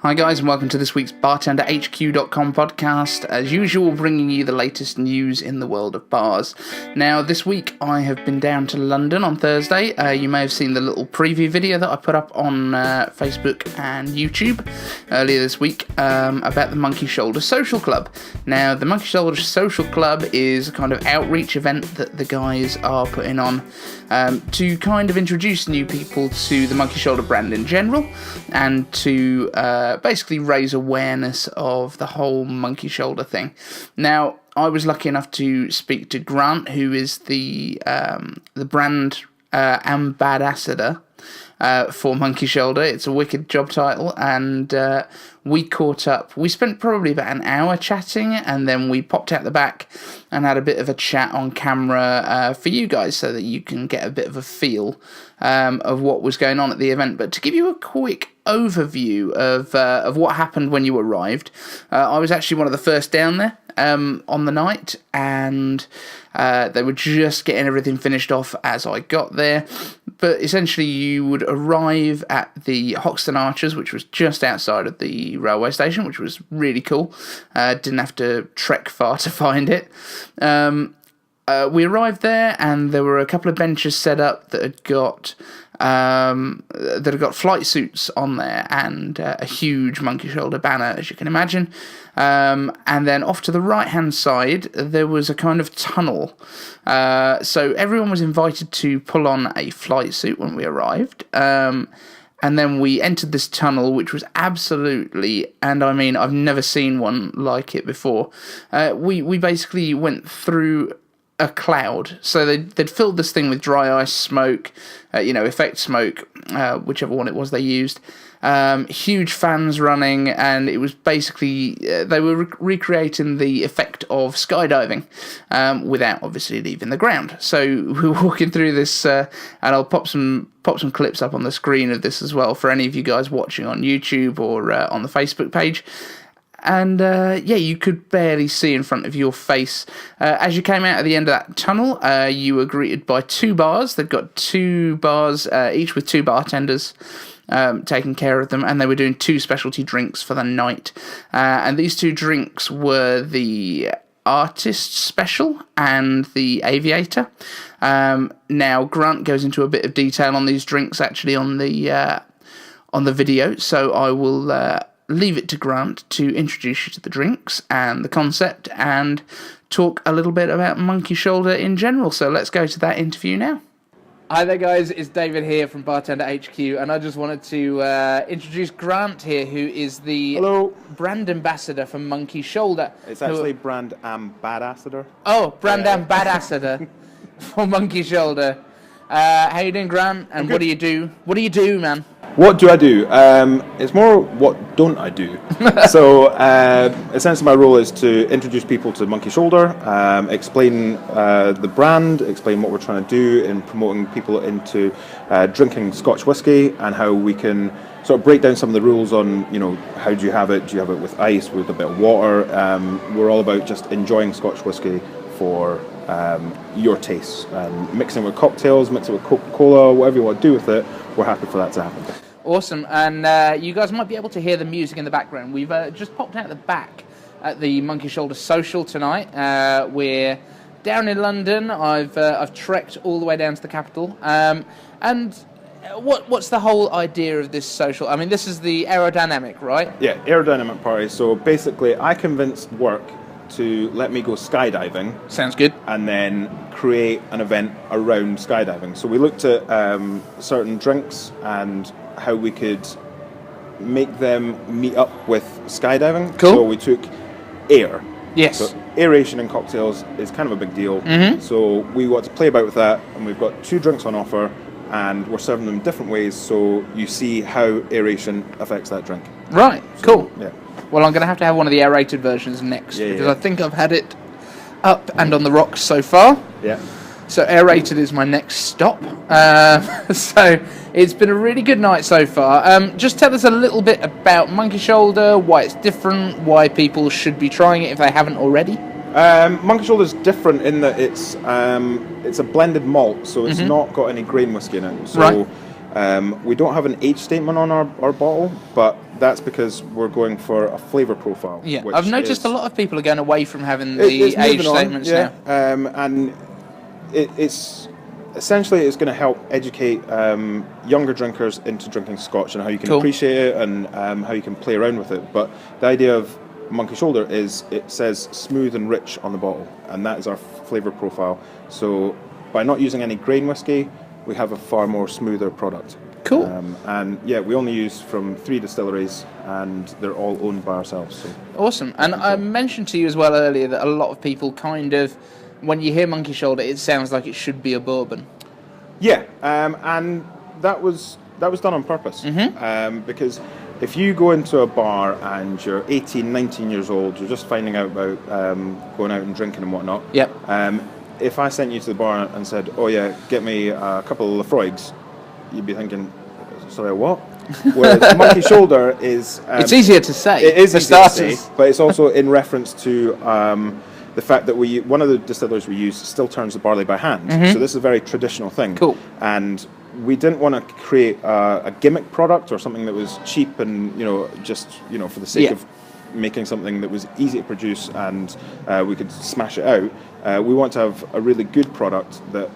Hi guys, and welcome to this week's BartenderHQ.com podcast. As usual, bringing you the latest news in the world of bars. Now, this week I have been down to London on Thursday. You may have seen the little preview video that I put up on Facebook and YouTube earlier this week about the Monkey Shoulder Social Club. Now, the Monkey Shoulder Social Club is a kind of outreach event that the guys are putting on to kind of introduce new people to the Monkey Shoulder brand in general, and to basically raise awareness of the whole Monkey Shoulder thing. Now, I was lucky enough to speak to Grant, who is the brand Am-Badass-ador for Monkey Shoulder. It's a wicked job title, and we caught up. We spent probably about an hour chatting, and then we popped out the back and had a bit of a chat on camera for you guys, so that you can get a bit of a feel of what was going on at the event. But to give you a quick overview of what happened when you arrived, I was actually one of the first down there on the night, and they were just getting everything finished off as I got there. But essentially, you would arrive at the Hoxton Archers, which was just outside of the railway station, which was really cool. Didn't have to trek far to find it. We arrived there, and there were a couple of benches set up that had got flight suits on there, and a huge Monkey Shoulder banner, as you can imagine. And then off to the right-hand side, there was a kind of tunnel. So everyone was invited to pull on a flight suit when we arrived. And then we entered this tunnel, which was absolutely, and I mean, I've never seen one like it before. We basically went through a cloud. So they'd filled this thing with dry ice, smoke, effect smoke, whichever one it was they used. Huge fans running, and it was basically, they were recreating the effect of skydiving without obviously leaving the ground. So we were walking through this, and I'll pop some clips up on the screen of this as well for any of you guys watching on YouTube or on the Facebook page. And you could barely see in front of your face. As you came out of the end of that tunnel, you were greeted by two bars. They've got two bars, each with two bartenders taking care of them, and they were doing two specialty drinks for the night. And these two drinks were the Artist Special and the Aviator. Now, Grant goes into a bit of detail on these drinks actually on the video, so I will leave it to Grant to introduce you to the drinks and the concept and talk a little bit about Monkey Shoulder in general. So let's go to that interview now. Hi there guys, it's David here from Bartender HQ, and I just wanted to introduce Grant here, who is the brand ambassador for Monkey Shoulder. It's actually brand Am-Badass-ador. Oh, brand Am-Badass-ador for Monkey Shoulder. How you doing, Grant? And what do you do? What do you do, man? What do I do? It's more what don't I do. So essentially my role is to introduce people to Monkey Shoulder, explain the brand, explain what we're trying to do in promoting people into drinking Scotch whisky, and how we can sort of break down some of the rules on, how do you have it? Do you have it with ice, with a bit of water? We're all about just enjoying Scotch whisky for your tastes, and mixing with cocktails, mixing with Coca-Cola, whatever you want to do with it, we're happy for that to happen. Awesome, and you guys might be able to hear the music in the background. We've just popped out the back at the Monkey Shoulder Social tonight. We're down in London. I've trekked all the way down to the capital. And what's the whole idea of this social? I mean, this is the Aerodynamic, right? Yeah, Aerodynamic party. So basically, I convinced work to let me go skydiving. Sounds good. And then create an event around skydiving. So we looked at certain drinks and how we could make them meet up with skydiving. Cool. So we took air. Yes. So aeration in cocktails is kind of a big deal. Mm-hmm. So we want to play about with that, and we've got two drinks on offer, and we're serving them different ways, so you see how aeration affects that drink. Right, so, cool. Yeah. Well, I'm going to have one of the aerated versions next, because I think I've had it up and on the rocks so far. Yeah. So aerated is my next stop. So it's been a really good night so far. Just tell us a little bit about Monkey Shoulder, why it's different, why people should be trying it if they haven't already. Monkey Shoulder is different in that it's a blended malt, so it's not got any grain whiskey in it. So We don't have an age statement on our bottle, but that's because we're going for a flavour profile. Yeah, I've noticed a lot of people are going away from having the age statements now. now. And it's essentially it's going to help educate younger drinkers into drinking Scotch and how you can appreciate it and how you can play around with it. But the idea of Monkey Shoulder is it says smooth and rich on the bottle, and that is our flavour profile. So by not using any grain whiskey, we have a far more smoother product. Cool. And yeah, we only use from 3 distilleries, and they're all owned by ourselves. So. Awesome. And I mentioned to you as well earlier that a lot of people kind of, when you hear Monkey Shoulder, it sounds like it should be a bourbon. Yeah, and that was done on purpose. Because if you go into a bar and you're 18, 19 years old, you're just finding out about going out and drinking and whatnot. Yep. If I sent you to the bar and said, "Oh yeah, get me a couple of Lafroigs," you'd be thinking, "Sorry, what?" Whereas Monkey Shoulder is... it's easier to say. It is easier to say, but it's also in reference to the fact that one of the distillers we use still turns the barley by hand. So this is a very traditional thing. Cool. And we didn't want to create a gimmick product or something that was cheap and, just, for the sake of making something that was easy to produce and we could smash it out. We want to have a really good product that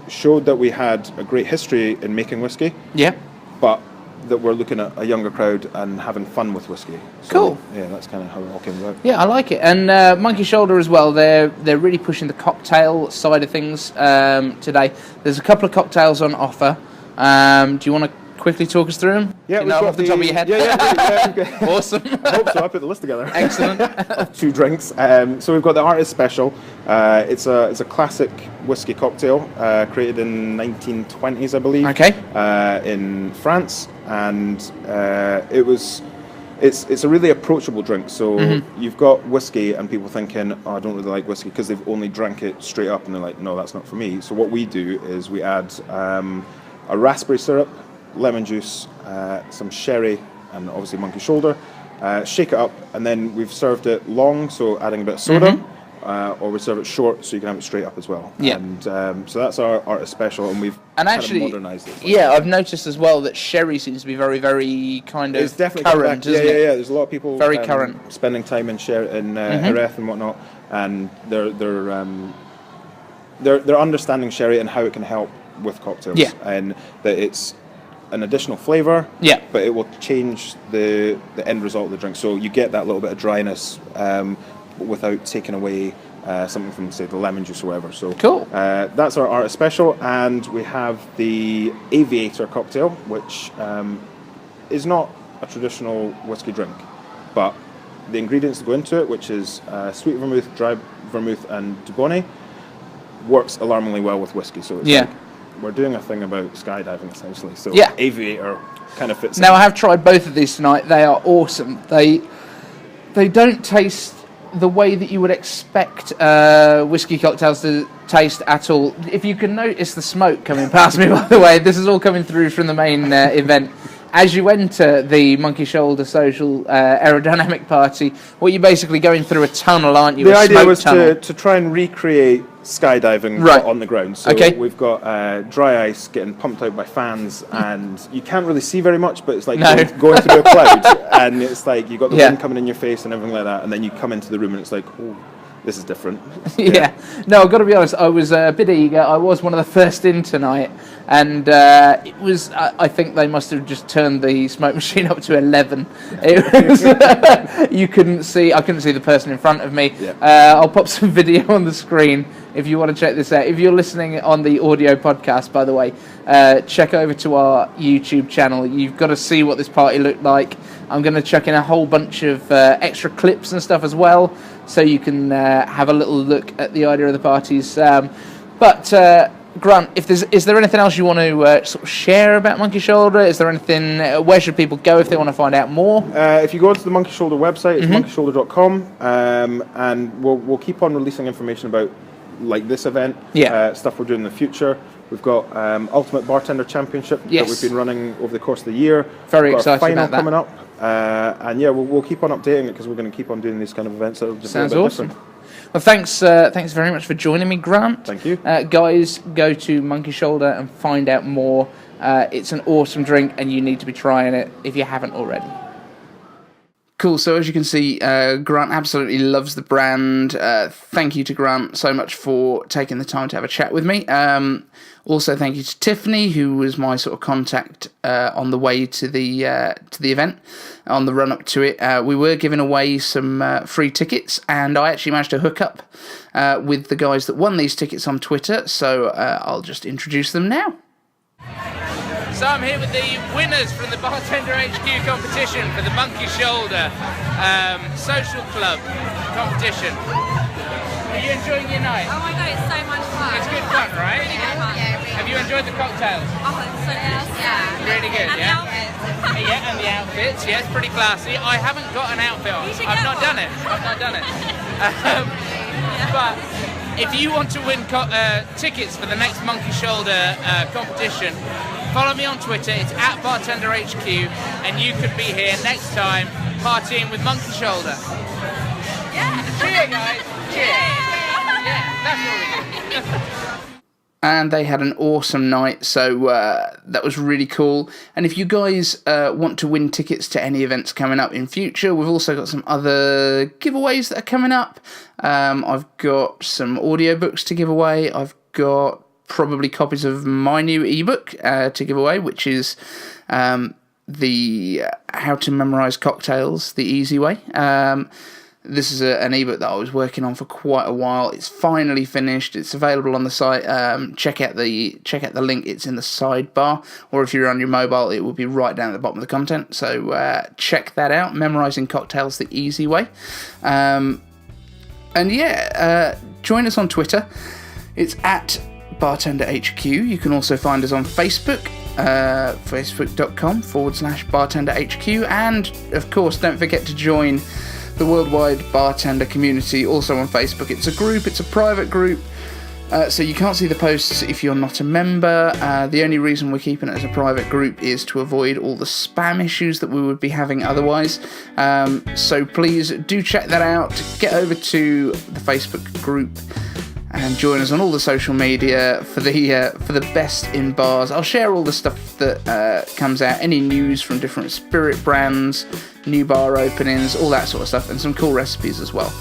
showed that we had a great history in making whiskey. Yeah. But that we're looking at a younger crowd and having fun with whiskey. So, cool. Yeah, that's kind of how it all came about. Yeah, I like it. And Monkey Shoulder as well, they're really pushing the cocktail side of things today. There's a couple of cocktails on offer. Do you want to quickly talk us through them? Yeah, you know off the top of your head? Yeah. Awesome. I hope so. I put the list together. Excellent. Of 2 drinks. So we've got the Artist Special. It's a classic whiskey cocktail created in 1920s, I believe. Okay. In France, and it's a really approachable drink. So you've got whiskey, and people thinking, "Oh, I don't really like whiskey," because they've only drank it straight up, and they're like, "No, that's not for me." So what we do is we add a raspberry syrup, lemon juice, some sherry, and obviously Monkey Shoulder. Shake it up, and then we've served it long, so adding a bit of soda, or we serve it short, so you can have it straight up as well. Yeah. And so that's our Artist Special, and we've actually modernised it. Yeah, I've noticed as well that sherry seems to be very, very kind of current, isn't it? Yeah. There's a lot of people very current spending time in Jerez and whatnot, and they're understanding sherry and how it can help with cocktails. Yeah. And that it's an additional flavour, but it will change the end result of the drink. So you get that little bit of dryness without taking away something from, say, the lemon juice or whatever. So cool. That's our Artist Special, and we have the Aviator cocktail, which is not a traditional whiskey drink, but the ingredients that go into it, which is sweet vermouth, dry vermouth, and Dubonnet, works alarmingly well with whiskey. So it's like we're doing a thing about skydiving essentially. So Aviator kind of fits in. Now, I have tried both of these tonight. They are awesome. They don't taste the way that you would expect whiskey cocktails to taste at all. If you can notice the smoke coming past me, by the way, this is all coming through from the main event. As you enter the Monkey Shoulder Social Aerodynamic party, what you're basically going through a tunnel, aren't you? The idea was to try and recreate skydiving on the ground. So we've got dry ice getting pumped out by fans, and you can't really see very much, but it's like going through a cloud, and it's like you've got the wind coming in your face and everything like that, and then you come into the room and it's like, oh, this is different. No, I've got to be honest, I was a bit eager. I was one of the first in tonight, and it was, I think they must have just turned the smoke machine up to 11. It was, I couldn't see the person in front of me. I'll pop some video on the screen if you want to check this out. If you're listening on the audio podcast, by the way, check over to our YouTube channel. You've got to see what this party looked like. I'm going to chuck in a whole bunch of extra clips and stuff as well, so you can have a little look at the idea of the parties. But Grant, is there anything else you want to sort of share about Monkey Shoulder? Is there anything? Where should people go if they want to find out more? If you go to the Monkey Shoulder website, it's monkeyshoulder.com, and we'll keep on releasing information about like this event, stuff we're doing in the future. We've got Ultimate Bartender Championship that we've been running over the course of the year. Very excited final about that. Coming up, and we'll keep on updating it because we're going to keep on doing these kind of events that are just sounds a bit awesome. different. Well, thanks very much for joining me, Grant. Thank you. Guys, go to Monkey Shoulder and find out more. It's an awesome drink, and you need to be trying it if you haven't already. Cool, so as you can see, Grant absolutely loves the brand. Thank you to Grant so much for taking the time to have a chat with me. Also, thank you to Tiffany, who was my sort of contact on the way to the event, on the run-up to it. We were giving away some free tickets, and I actually managed to hook up with the guys that won these tickets on Twitter, so I'll just introduce them now. So I'm here with the winners from the Bartender HQ competition for the Monkey Shoulder Social Club competition. Are you enjoying your night? Oh my god, it's so much fun. It's good fun, right? Really good fun. Yeah, really Have you enjoyed the cocktails? Oh, it's so good. Yeah. Really good, and yeah? the outfits. Yeah, and the outfits, yes, pretty classy. I haven't got an outfit on. I've not done it. But if you want to win tickets for the next Monkey Shoulder competition, follow me on Twitter. It's @BartenderHQ, and you could be here next time partying with Monkey Shoulder. Yeah. Cheer, guys. Cheer. Yeah, that's what we do. And they had an awesome night, so that was really cool. And if you guys want to win tickets to any events coming up in future, we've also got some other giveaways that are coming up. I've got some audiobooks to give away. I've got probably copies of my new ebook to give away, which is the How to Memorize Cocktails the Easy Way. This is an ebook that I was working on for quite a while. It's finally finished. It's available on the site. Check out the link. It's in the sidebar, or if you're on your mobile, it will be right down at the bottom of the content. So check that out. Memorizing Cocktails the Easy Way. And yeah, join us on Twitter. It's @BartenderHQ. You can also find us on Facebook, facebook.com/BartenderHQ. And of course, don't forget to join the worldwide bartender community, also on Facebook. It's a group, it's a private group, so you can't see the posts if you're not a member. The only reason we're keeping it as a private group is to avoid all the spam issues that we would be having otherwise. So please do check that out. Get over to the Facebook group and join us on all the social media for the best in bars. I'll share all the stuff that comes out, any news from different spirit brands, new bar openings, all that sort of stuff, and some cool recipes as well.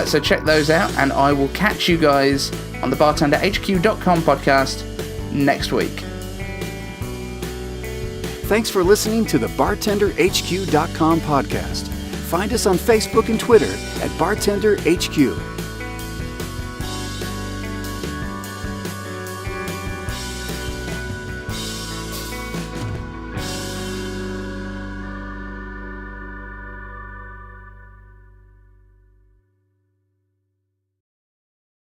So check those out, and I will catch you guys on the BartenderHQ.com podcast next week. Thanks for listening to the BartenderHQ.com podcast. Find us on Facebook and Twitter at BartenderHQ.